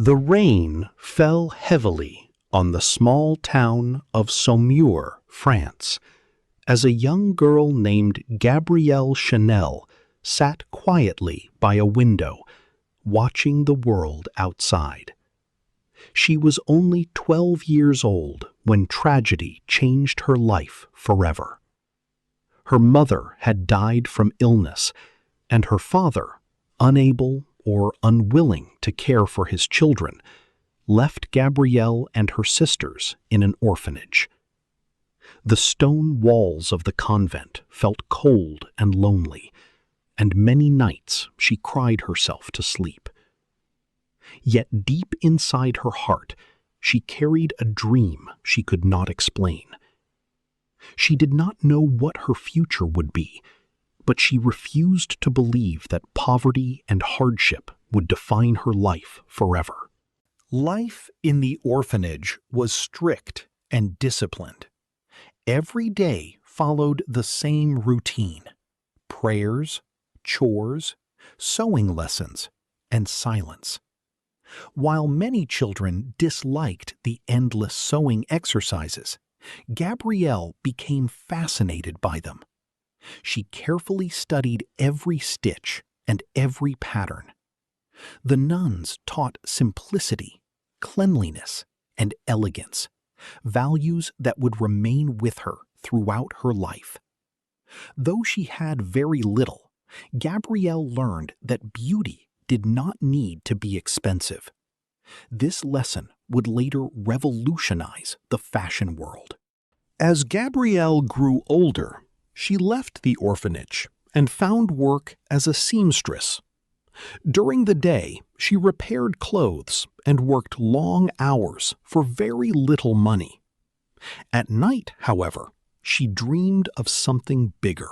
The rain fell heavily on the small town of Saumur, France, as a young girl named Gabrielle Chanel sat quietly by a window, watching the world outside. She was only 12 years old when tragedy changed her life forever. Her mother had died from illness, and her father, unable or unwilling to care for his children, left Gabrielle and her sisters in an orphanage. The stone walls of the convent felt cold and lonely, and many nights she cried herself to sleep. Yet deep inside her heart, she carried a dream she could not explain. She did not know what her future would be, but she refused to believe that poverty and hardship would define her life forever. Life in the orphanage was strict and disciplined. Every day followed the same routine: prayers, chores, sewing lessons, and silence. While many children disliked the endless sewing exercises, Gabrielle became fascinated by them. She carefully studied every stitch and every pattern. The nuns taught simplicity, cleanliness, and elegance, values that would remain with her throughout her life. Though she had very little, Gabrielle learned that beauty did not need to be expensive. This lesson would later revolutionize the fashion world. As Gabrielle grew older, she left the orphanage and found work as a seamstress. During the day, she repaired clothes and worked long hours for very little money. At night, however, she dreamed of something bigger.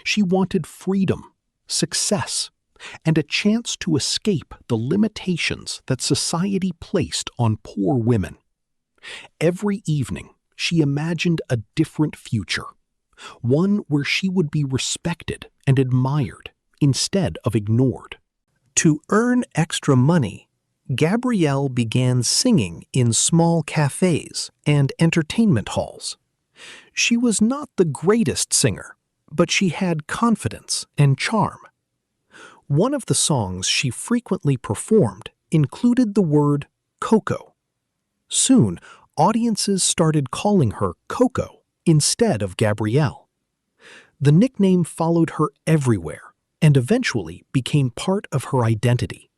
She wanted freedom, success, and a chance to escape the limitations that society placed on poor women. Every evening, she imagined a different future, one where she would be respected and admired instead of ignored. To earn extra money, Gabrielle began singing in small cafes and entertainment halls. She was not the greatest singer, but she had confidence and charm. One of the songs she frequently performed included the word Coco. Soon, audiences started calling her Coco instead of Gabrielle. The nickname followed her everywhere and eventually became part of her identity.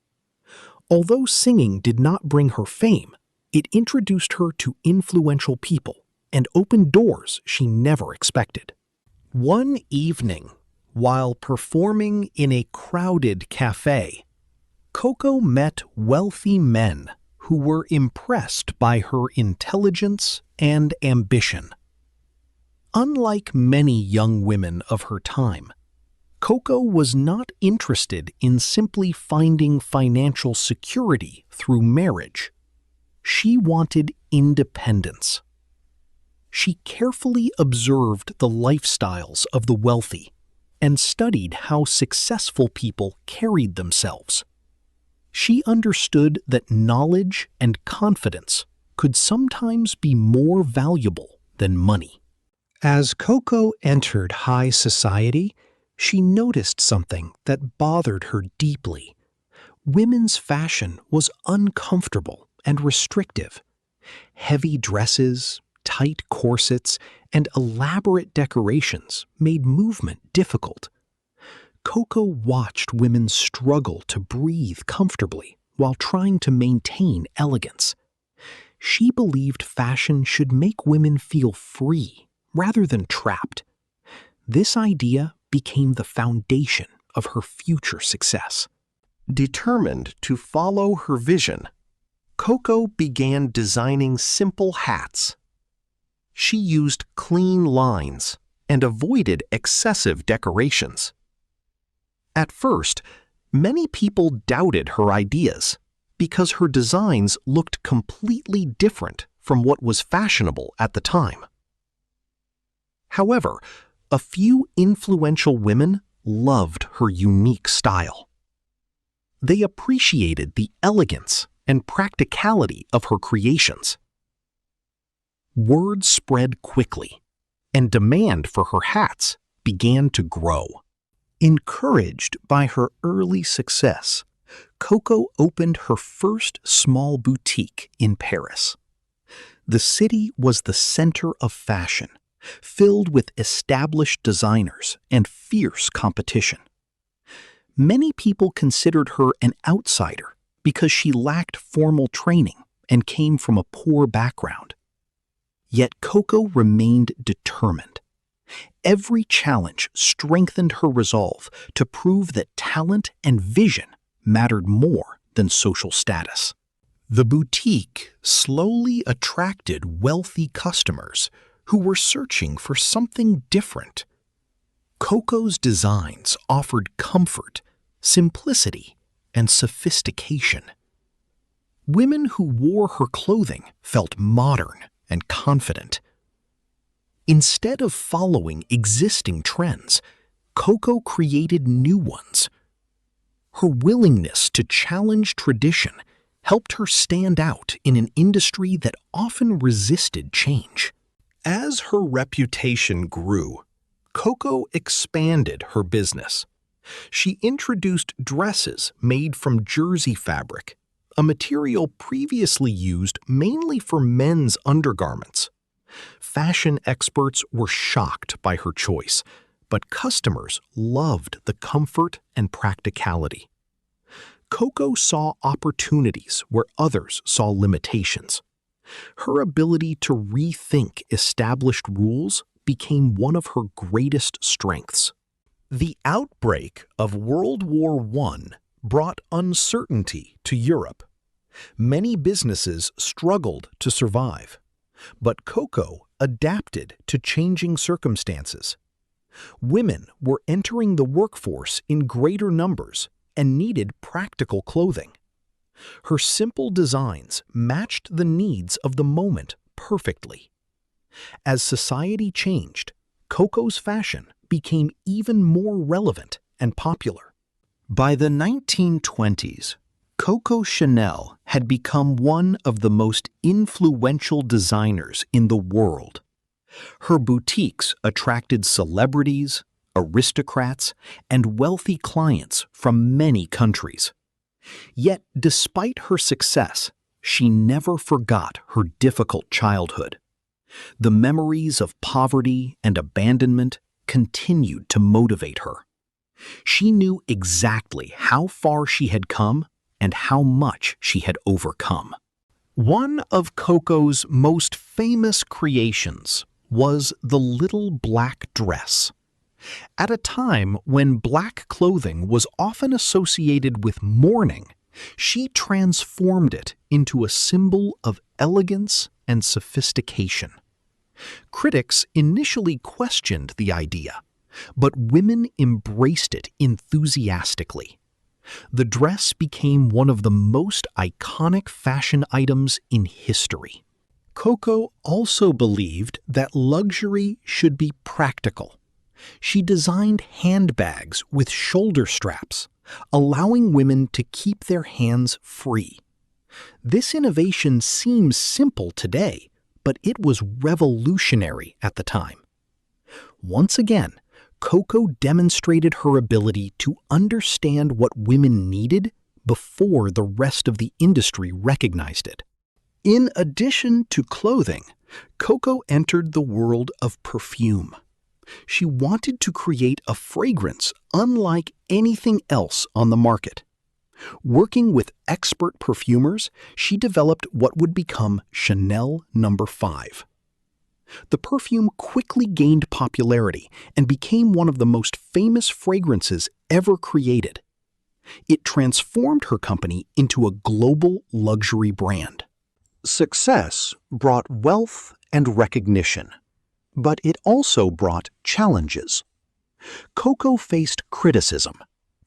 Although singing did not bring her fame, it introduced her to influential people and opened doors she never expected. One evening, while performing in a crowded cafe, Coco met wealthy men who were impressed by her intelligence and ambition. Unlike many young women of her time, Coco was not interested in simply finding financial security through marriage. She wanted independence. She carefully observed the lifestyles of the wealthy and studied how successful people carried themselves. She understood that knowledge and confidence could sometimes be more valuable than money. As Coco entered high society, she noticed something that bothered her deeply. Women's fashion was uncomfortable and restrictive. Heavy dresses, tight corsets, and elaborate decorations made movement difficult. Coco watched women struggle to breathe comfortably while trying to maintain elegance. She believed fashion should make women feel free rather than trapped. This idea became the foundation of her future success. Determined to follow her vision, Coco began designing simple hats. She used clean lines and avoided excessive decorations. At first, many people doubted her ideas because her designs looked completely different from what was fashionable at the time. However, a few influential women loved her unique style. They appreciated the elegance and practicality of her creations. Word spread quickly, and demand for her hats began to grow. Encouraged by her early success, Coco opened her first small boutique in Paris. The city was the center of fashion, filled with established designers and fierce competition. Many people considered her an outsider because she lacked formal training and came from a poor background. Yet Coco remained determined. Every challenge strengthened her resolve to prove that talent and vision mattered more than social status. The boutique slowly attracted wealthy customers who were searching for something different. Coco's designs offered comfort, simplicity, and sophistication. Women who wore her clothing felt modern and confident. Instead of following existing trends, Coco created new ones. Her willingness to challenge tradition helped her stand out in an industry that often resisted change. As her reputation grew, Coco expanded her business. She introduced dresses made from jersey fabric, a material previously used mainly for men's undergarments. Fashion experts were shocked by her choice, but customers loved the comfort and practicality. Coco saw opportunities where others saw limitations. Her ability to rethink established rules became one of her greatest strengths. The outbreak of World War I brought uncertainty to Europe. Many businesses struggled to survive, but Coco adapted to changing circumstances. Women were entering the workforce in greater numbers and needed practical clothing. Her simple designs matched the needs of the moment perfectly. As society changed, Coco's fashion became even more relevant and popular. By the 1920s, Coco Chanel had become one of the most influential designers in the world. Her boutiques attracted celebrities, aristocrats, and wealthy clients from many countries. Yet, despite her success, she never forgot her difficult childhood. The memories of poverty and abandonment continued to motivate her. She knew exactly how far she had come and how much she had overcome. One of Coco's most famous creations was the little black dress. At a time when black clothing was often associated with mourning, she transformed it into a symbol of elegance and sophistication. Critics initially questioned the idea, but women embraced it enthusiastically. The dress became one of the most iconic fashion items in history. Coco also believed that luxury should be practical. She designed handbags with shoulder straps, allowing women to keep their hands free. This innovation seems simple today, but it was revolutionary at the time. Once again, Coco demonstrated her ability to understand what women needed before the rest of the industry recognized it. In addition to clothing, Coco entered the world of perfume. She wanted to create a fragrance unlike anything else on the market. Working with expert perfumers, she developed what would become Chanel No. 5. The perfume quickly gained popularity and became one of the most famous fragrances ever created. It transformed her company into a global luxury brand. Success brought wealth and recognition, but it also brought challenges. Coco faced criticism,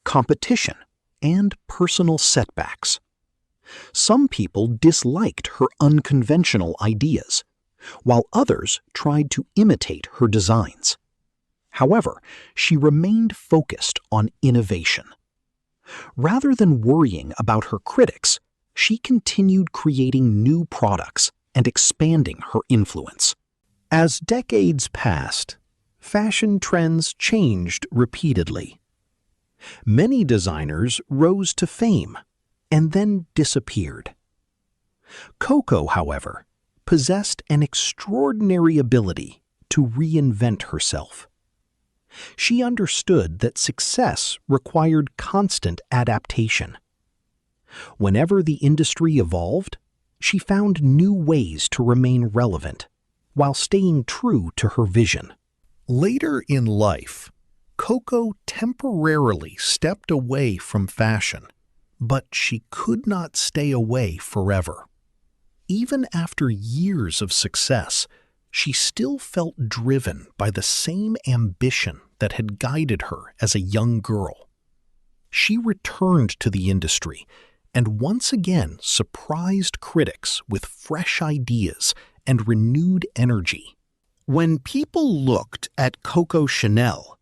competition, and personal setbacks. Some people disliked her unconventional ideas, while others tried to imitate her designs. However, she remained focused on innovation. Rather than worrying about her critics, she continued creating new products and expanding her influence. As decades passed, fashion trends changed repeatedly. Many designers rose to fame and then disappeared. Coco, however, possessed an extraordinary ability to reinvent herself. She understood that success required constant adaptation. Whenever the industry evolved, she found new ways to remain relevant while staying true to her vision. Later in life, Coco temporarily stepped away from fashion, but she could not stay away forever. Even after years of success, she still felt driven by the same ambition that had guided her as a young girl. She returned to the industry and once again surprised critics with fresh ideas and renewed energy. When people looked at Coco Chanel,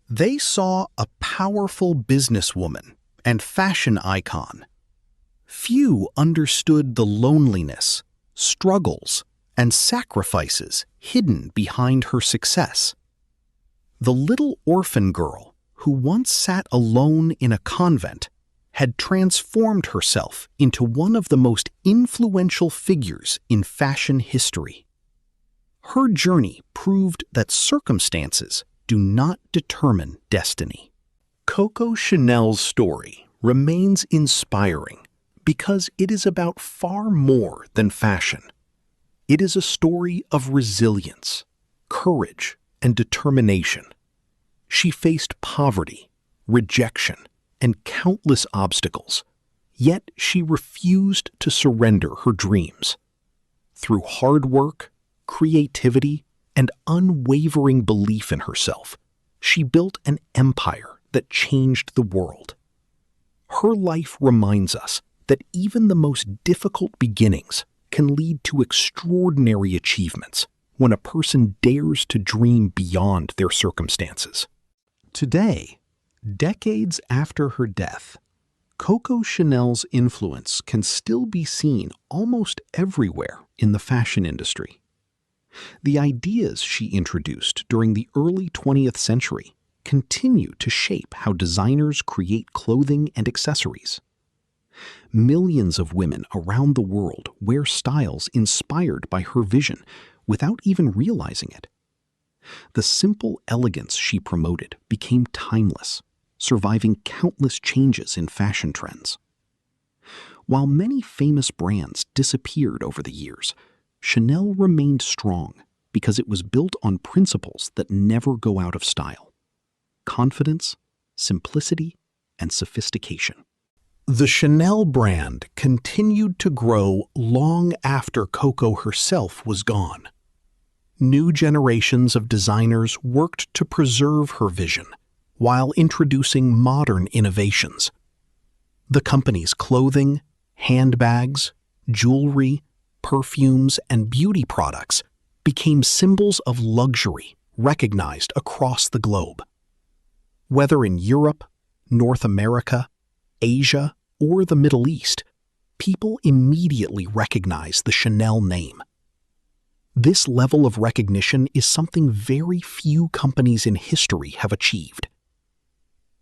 they saw a powerful businesswoman and fashion icon. Few understood the loneliness, struggles, and sacrifices hidden behind her success. The little orphan girl who once sat alone in a convent had transformed herself into one of the most influential figures in fashion history. Her journey proved that circumstances do not determine destiny. Coco Chanel's story remains inspiring because it is about far more than fashion. It is a story of resilience, courage, and determination. She faced poverty, rejection, and countless obstacles, yet she refused to surrender her dreams. Through hard work, creativity, and unwavering belief in herself, she built an empire that changed the world. Her life reminds us that even the most difficult beginnings can lead to extraordinary achievements when a person dares to dream beyond their circumstances. Today, decades after her death, Coco Chanel's influence can still be seen almost everywhere in the fashion industry. The ideas she introduced during the early 20th century continue to shape how designers create clothing and accessories. Millions of women around the world wear styles inspired by her vision without even realizing it. The simple elegance she promoted became timeless, surviving countless changes in fashion trends. While many famous brands disappeared over the years, Chanel remained strong because it was built on principles that never go out of style: confidence, simplicity, and sophistication. The Chanel brand continued to grow long after Coco herself was gone. New generations of designers worked to preserve her vision while introducing modern innovations. The company's clothing, handbags, jewelry, perfumes, and beauty products became symbols of luxury recognized across the globe. Whether in Europe, North America, Asia, or the Middle East, people immediately recognize the Chanel name. This level of recognition is something very few companies in history have achieved.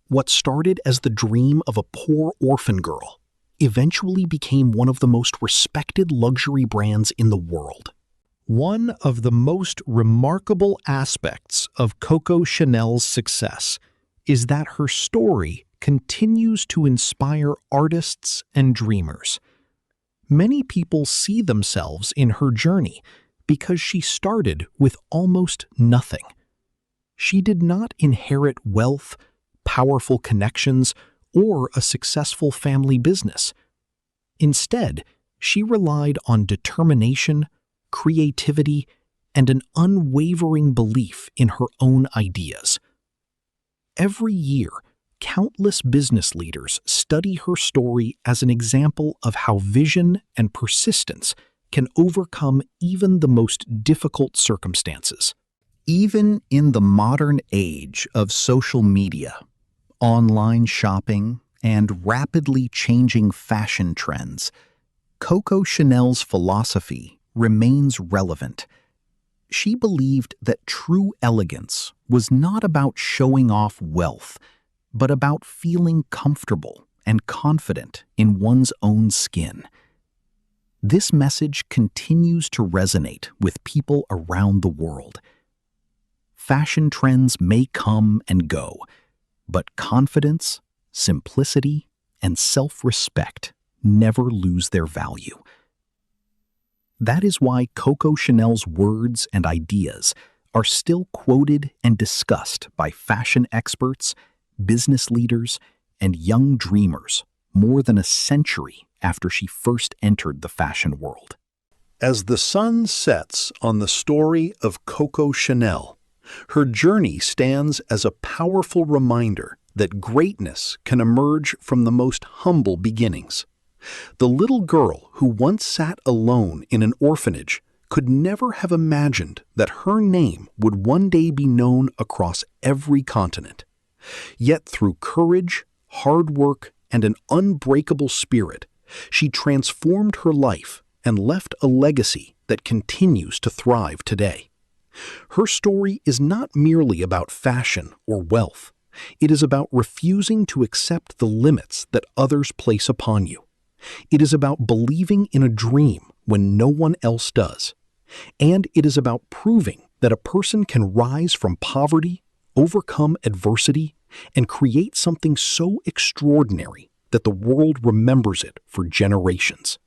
What started as the dream of a poor orphan girl eventually became one of the most respected luxury brands in the world. One of the most remarkable aspects of Coco Chanel's success is that her story continues to inspire artists and dreamers. Many people see themselves in her journey because she started with almost nothing. She did not inherit wealth, powerful connections, or a successful family business. Instead, she relied on determination, creativity, and an unwavering belief in her own ideas. Every year, countless business leaders study her story as an example of how vision and persistence can overcome even the most difficult circumstances. Even in the modern age of social media, online shopping, and rapidly changing fashion trends, Coco Chanel's philosophy remains relevant. She believed that true elegance was not about showing off wealth, but about feeling comfortable and confident in one's own skin. This message continues to resonate with people around the world. Fashion trends may come and go, but confidence, simplicity, and self-respect never lose their value. That is why Coco Chanel's words and ideas are still quoted and discussed by fashion experts, business leaders, and young dreamers more than a century after she first entered the fashion world. As the sun sets on the story of Coco Chanel, her journey stands as a powerful reminder that greatness can emerge from the most humble beginnings. The little girl who once sat alone in an orphanage could never have imagined that her name would one day be known across every continent. Yet through courage, hard work, and an unbreakable spirit, she transformed her life and left a legacy that continues to thrive today. Her story is not merely about fashion or wealth. It is about refusing to accept the limits that others place upon you. It is about believing in a dream when no one else does. And it is about proving that a person can rise from poverty, overcome adversity, and create something so extraordinary that the world remembers it for generations.